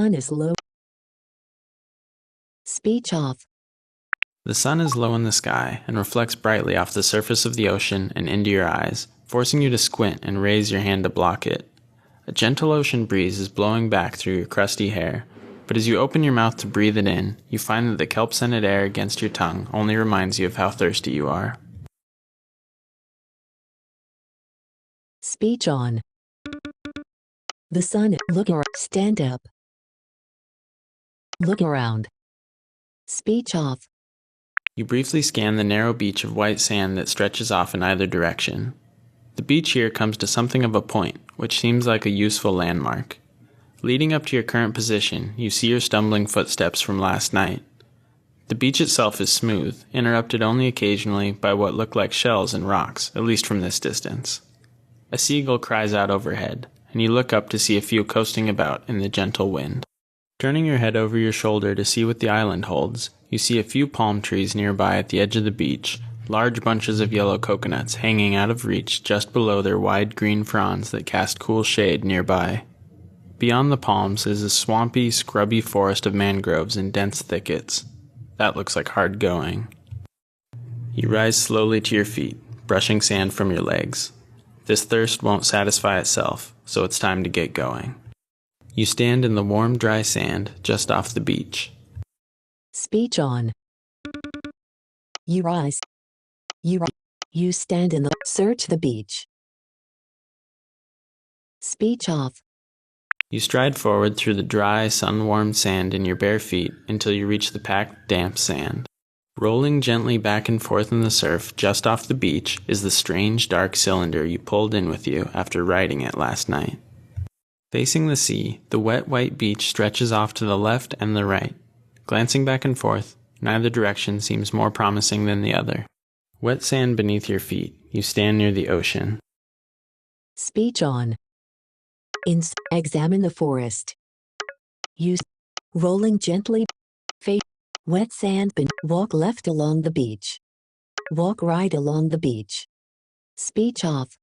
Sun is low. Speech off. The sun is low in the sky and reflects brightly off the surface of the ocean and into your eyes, forcing you to squint and raise your hand to block it. A gentle ocean breeze is blowing back through your crusty hair, but as you open your mouth to breathe it in, you find that the kelp-scented air against your tongue only reminds you of how thirsty you are. Speech on. The sun. Look around. Stand up. Look around. Speech off. You briefly scan the narrow beach of white sand that stretches off in either direction. The beach here comes to something of a point, which seems like a useful landmark. Leading up to your current position, you see your stumbling footsteps from last night. The beach itself is smooth, interrupted only occasionally by what look like shells and rocks, at least from this distance. A seagull cries out overhead, and you look up to see a few coasting about in the gentle wind. Turning your head over your shoulder to see what the island holds, you see a few palm trees nearby at the edge of the beach, large bunches of yellow coconuts hanging out of reach just below their wide green fronds that cast cool shade nearby. Beyond the palms is a swampy, scrubby forest of mangroves and dense thickets. That looks like hard going. You rise slowly to your feet, brushing sand from your legs. This thirst won't satisfy itself, so it's time to get going. You stand in the warm, dry sand just off the beach. Speech on. You rise. You stand in the. Search the beach. Speech off. You stride forward through the dry, sun-warmed sand in your bare feet until you reach the packed, damp sand. Rolling gently back and forth in the surf just off the beach is the strange, dark cylinder you pulled in with you after riding it last night. Facing the sea, the wet, white beach stretches off to the left and the right. Glancing back and forth, neither direction seems more promising than the other. Wet sand beneath your feet, you stand near the ocean. Speech on. Examine the forest. Use. Rolling gently. Face. Wet sand. Walk left along the beach. Walk right along the beach. Speech off.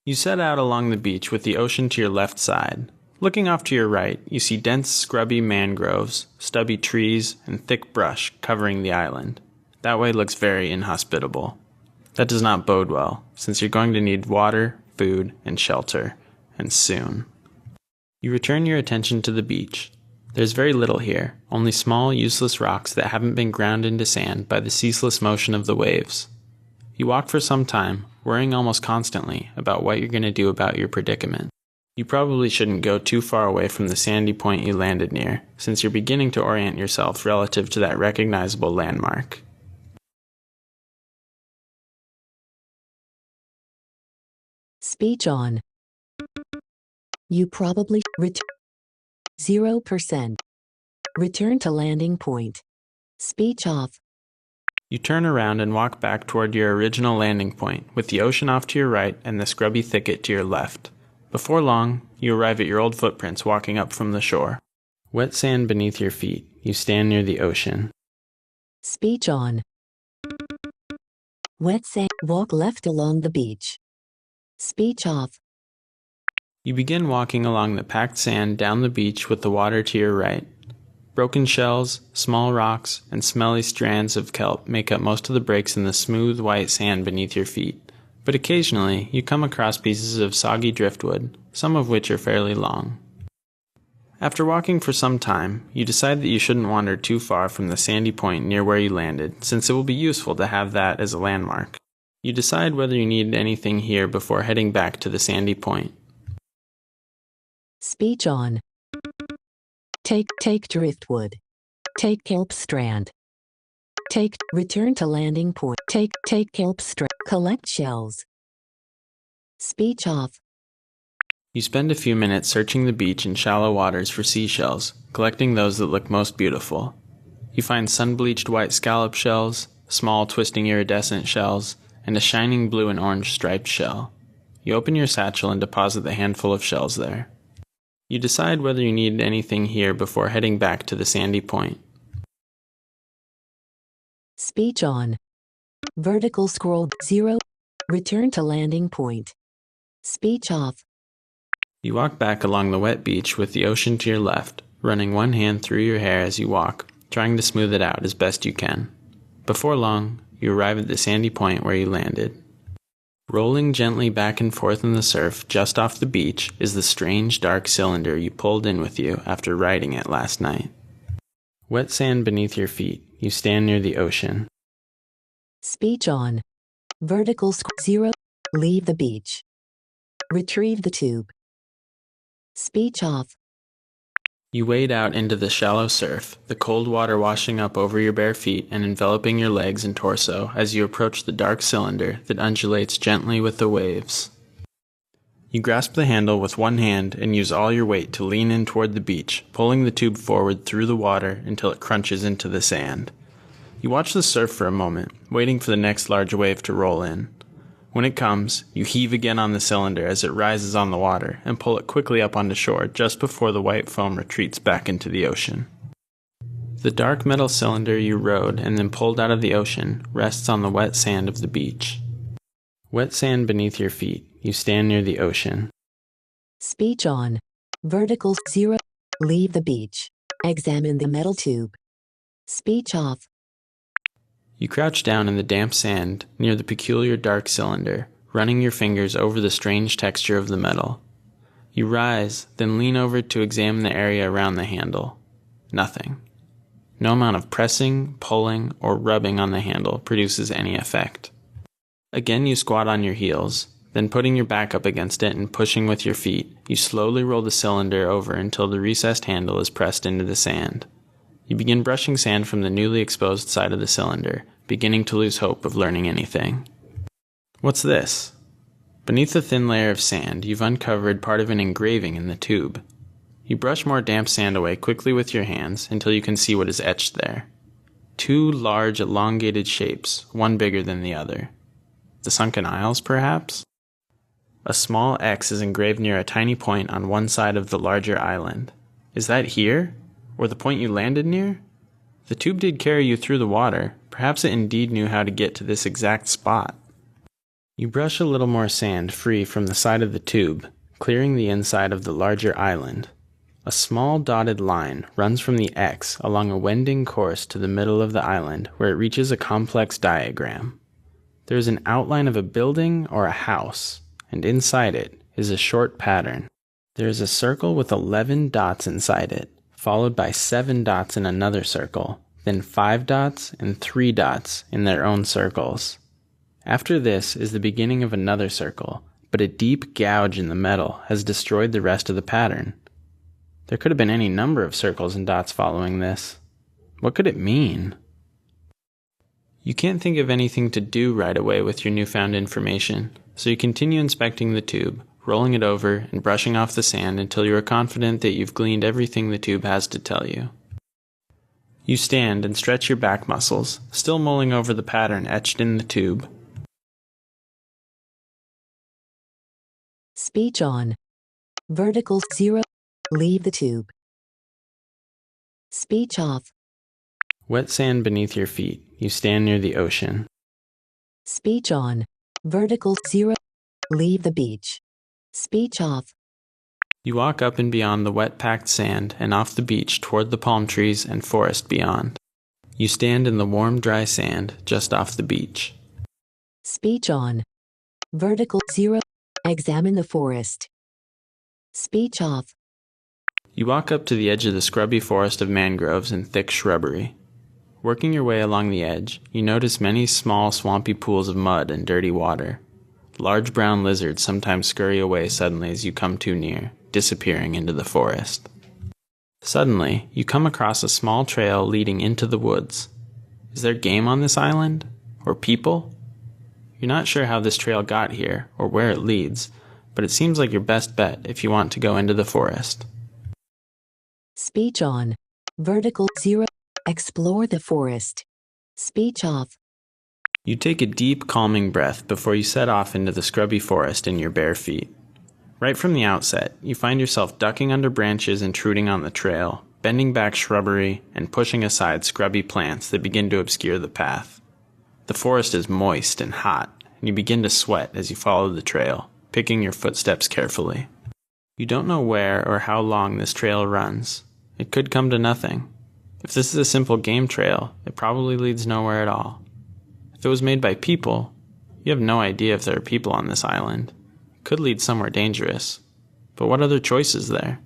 You set out along the beach with the ocean to your left side. Looking off to your right, you see dense, scrubby mangroves, stubby trees, and thick brush covering the island. That way looks very inhospitable. That does not bode well, since you're going to need water, food, and shelter, and soon. You return your attention to the beach. There's very little here, only small, useless rocks that haven't been ground into sand by the ceaseless motion of the waves. You walk for some time, worrying almost constantly about what you're going to do about your predicament. You probably shouldn't go too far away from the sandy point you landed near, since you're beginning to orient yourself relative to that recognizable landmark. Speech on. You probably 0%. Return to landing point. Speech off. You turn around and walk back toward your original landing point, with the ocean off to your right and the scrubby thicket to your left. Before long, you arrive at your old footprints walking up from the shore. Wet sand beneath your feet, you stand near the ocean. Speech on. Wet sand. Walk left along the beach. Speech off. You begin walking along the packed sand down the beach with the water to your right. Broken shells, small rocks, and smelly strands of kelp make up most of the breaks in the smooth white sand beneath your feet. But occasionally, you come across pieces of soggy driftwood, some of which are fairly long. After walking for some time, you decide that you shouldn't wander too far from the sandy point near where you landed, since it will be useful to have that as a landmark. You decide whether you need anything here before heading back to the sandy point. Speech on. Take driftwood. Take kelp strand. Return to landing point. Take kelp strand. Collect shells. Speech off. You spend a few minutes searching the beach and shallow waters for seashells, collecting those that look most beautiful. You find sun-bleached white scallop shells, small twisting iridescent shells, and a shining blue and orange striped shell. You open your satchel and deposit the handful of shells there. You decide whether you need anything here before heading back to the sandy point. Speech on. Vertical scroll 0. Return to landing point. Speech off. You walk back along the wet beach with the ocean to your left, running one hand through your hair as you walk, trying to smooth it out as best you can. Before long, you arrive at the sandy point where you landed. Rolling gently back and forth in the surf just off the beach is the strange dark cylinder you pulled in with you after riding it last night. Wet sand beneath your feet, you stand near the ocean. Speech on. Vertical 0. Leave the beach. Retrieve the tube. Speech off. You wade out into the shallow surf, the cold water washing up over your bare feet and enveloping your legs and torso as you approach the dark cylinder that undulates gently with the waves. You grasp the handle with one hand and use all your weight to lean in toward the beach, pulling the tube forward through the water until it crunches into the sand. You watch the surf for a moment, waiting for the next large wave to roll in. When it comes, you heave again on the cylinder as it rises on the water and pull it quickly up onto shore just before the white foam retreats back into the ocean. The dark metal cylinder you rode and then pulled out of the ocean rests on the wet sand of the beach. Wet sand beneath your feet, you stand near the ocean. Speech on. Vertical 0. Leave the beach. Examine the metal tube. Speech off. You crouch down in the damp sand near the peculiar dark cylinder, running your fingers over the strange texture of the metal. You rise, then lean over to examine the area around the handle. Nothing. No amount of pressing, pulling, or rubbing on the handle produces any effect. Again you squat on your heels, then putting your back up against it and pushing with your feet, you slowly roll the cylinder over until the recessed handle is pressed into the sand. You begin brushing sand from the newly exposed side of the cylinder, beginning to lose hope of learning anything. What's this? Beneath the thin layer of sand, you've uncovered part of an engraving in the tube. You brush more damp sand away quickly with your hands until you can see what is etched there. Two large, elongated shapes, one bigger than the other. The Sunken Isles, perhaps? A small X is engraved near a tiny point on one side of the larger island. Is that here? Or the point you landed near? The tube did carry you through the water. Perhaps it indeed knew how to get to this exact spot. You brush a little more sand free from the side of the tube, clearing the inside of the larger island. A small dotted line runs from the X along a wending course to the middle of the island where it reaches a complex diagram. There is an outline of a building or a house, and inside it is a short pattern. There is a circle with 11 dots inside it, followed by 7 dots in another circle, then 5 dots and 3 dots in their own circles. After this is the beginning of another circle, but a deep gouge in the metal has destroyed the rest of the pattern. There could have been any number of circles and dots following this. What could it mean? You can't think of anything to do right away with your newfound information, so you continue inspecting the tube, rolling it over and brushing off the sand until you are confident that you've gleaned everything the tube has to tell you. You stand and stretch your back muscles, still mulling over the pattern etched in the tube. Speech on. Vertical 0. Leave the tube. Speech off. Wet sand beneath your feet, you stand near the ocean. Speech on. Vertical 0. Leave the beach. Speech off. You walk up and beyond the wet-packed sand and off the beach toward the palm trees and forest beyond. You stand in the warm, dry sand just off the beach. Speech on. Vertical 0. Examine the forest. Speech off. You walk up to the edge of the scrubby forest of mangroves and thick shrubbery. Working your way along the edge, you notice many small, swampy pools of mud and dirty water. Large brown lizards sometimes scurry away suddenly as you come too near, disappearing into the forest. Suddenly, you come across a small trail leading into the woods. Is there game on this island? Or people? You're not sure how this trail got here, or where it leads, but it seems like your best bet if you want to go into the forest. Speech on. Vertical 0. Explore the forest. Speech off. You take a deep, calming breath before you set off into the scrubby forest in your bare feet. Right from the outset, you find yourself ducking under branches intruding on the trail, bending back shrubbery, and pushing aside scrubby plants that begin to obscure the path. The forest is moist and hot, and you begin to sweat as you follow the trail, picking your footsteps carefully. You don't know where or how long this trail runs. It could come to nothing. If this is a simple game trail, it probably leads nowhere at all. If it was made by people, you have no idea if there are people on this island. It could lead somewhere dangerous. But what other choice is there?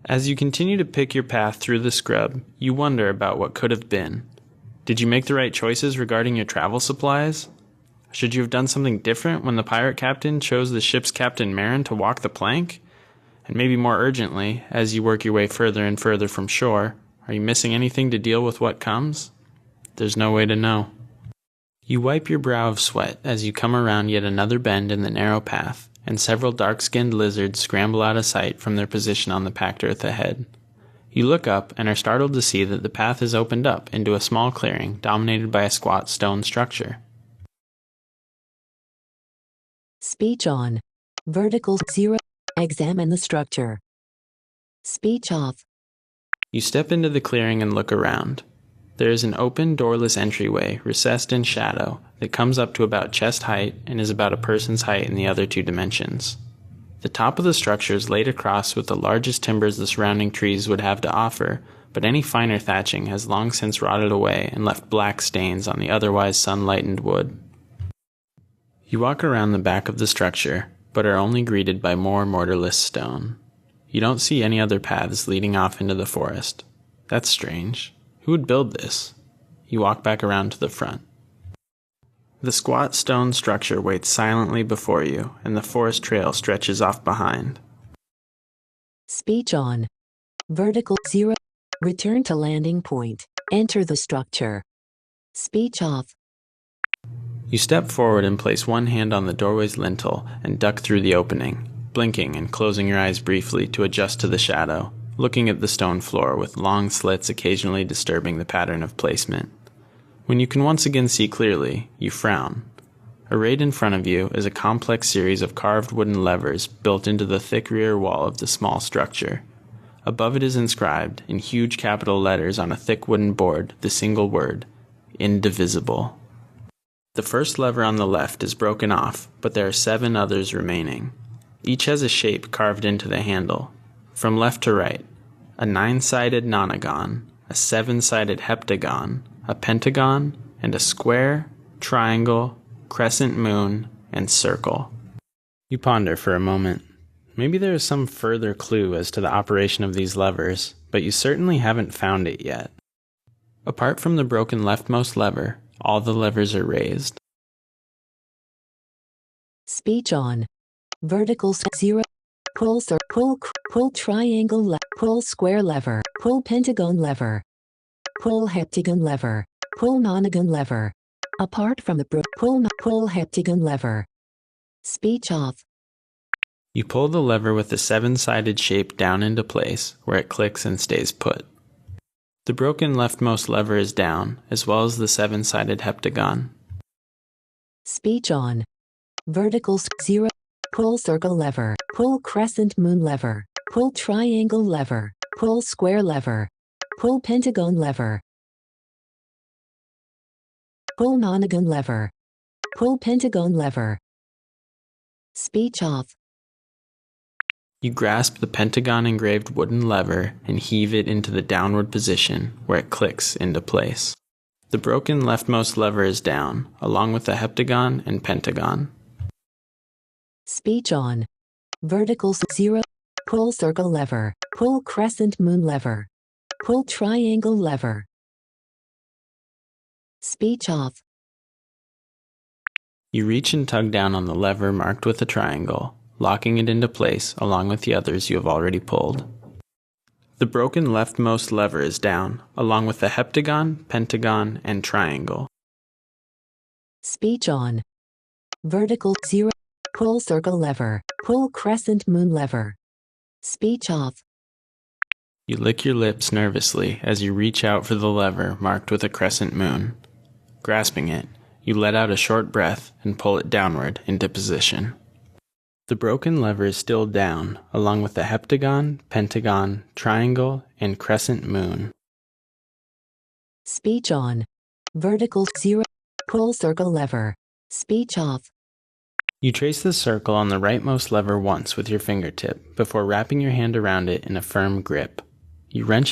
As you continue to pick your path through the scrub, you wonder about what could have been. Did you make the right choices regarding your travel supplies? Should you have done something different when the pirate captain chose the ship's Captain Marin to walk the plank? And maybe more urgently, as you work your way further and further from shore, are you missing anything to deal with what comes? There's no way to know. You wipe your brow of sweat as you come around yet another bend in the narrow path, and several dark-skinned lizards scramble out of sight from their position on the packed earth ahead. You look up and are startled to see that the path is opened up into a small clearing dominated by a squat stone structure. Speech on. Vertical 0. Examine the structure. Speech off. You step into the clearing and look around. There is an open, doorless entryway, recessed in shadow, that comes up to about chest height and is about a person's height in the other two dimensions. The top of the structure is laid across with the largest timbers the surrounding trees would have to offer, but any finer thatching has long since rotted away and left black stains on the otherwise sun-lightened wood. You walk around the back of the structure, but are only greeted by more mortarless stone. You don't see any other paths leading off into the forest. That's strange. Who would build this? You walk back around to the front. The squat stone structure waits silently before you, and the forest trail stretches off behind. Speech on. Vertical 0. Return to landing point. Enter the structure. Speech off. You step forward and place one hand on the doorway's lintel and duck through the opening, blinking and closing your eyes briefly to adjust to the shadow, looking at the stone floor with long slits occasionally disturbing the pattern of placement. When you can once again see clearly, you frown. Arrayed in front of you is a complex series of carved wooden levers built into the thick rear wall of the small structure. Above it is inscribed, in huge capital letters on a thick wooden board, the single word, indivisible. The first lever on the left is broken off, but there are 7 others remaining. Each has a shape carved into the handle. From left to right, a 9-sided nonagon, a 7-sided heptagon, a pentagon, and a square, triangle, crescent moon, and circle. You ponder for a moment. Maybe there is some further clue as to the operation of these levers, but you certainly haven't found it yet. Apart from the broken leftmost lever, all the levers are raised. Speech on. Vertical 0. Pull triangle pull square lever. Pull pentagon lever. Pull heptagon lever. Pull nonagon lever. Apart from the pull heptagon lever. Speech off. You pull the lever with the 7-sided shape down into place, where it clicks and stays put. The broken leftmost lever is down, as well as the 7-sided heptagon. Speech on. Vertical 0. Pull circle lever. Pull crescent moon lever. Pull triangle lever. Pull square lever. Pull pentagon lever. Pull nonagon lever. Pull pentagon lever. Speech off. You grasp the pentagon-engraved wooden lever and heave it into the downward position, where it clicks into place. The broken leftmost lever is down, along with the heptagon and pentagon. Speech on. Vertical 0. Pull circle lever. Pull crescent moon lever. Pull triangle lever. Speech off. You reach and tug down on the lever marked with a triangle, locking it into place along with the others you have already pulled. The broken leftmost lever is down, along with the heptagon, pentagon, and triangle. Speech on. Vertical 0. Pull circle lever. Pull crescent moon lever. Speech off. You lick your lips nervously as you reach out for the lever marked with a crescent moon. Grasping it, you let out a short breath and pull it downward into position. The broken lever is still down, along with the heptagon, pentagon, triangle, and crescent moon. Speech on. Vertical 0. Pull circle lever. Speech off. You trace the circle on the rightmost lever once with your fingertip before wrapping your hand around it in a firm grip. You wrench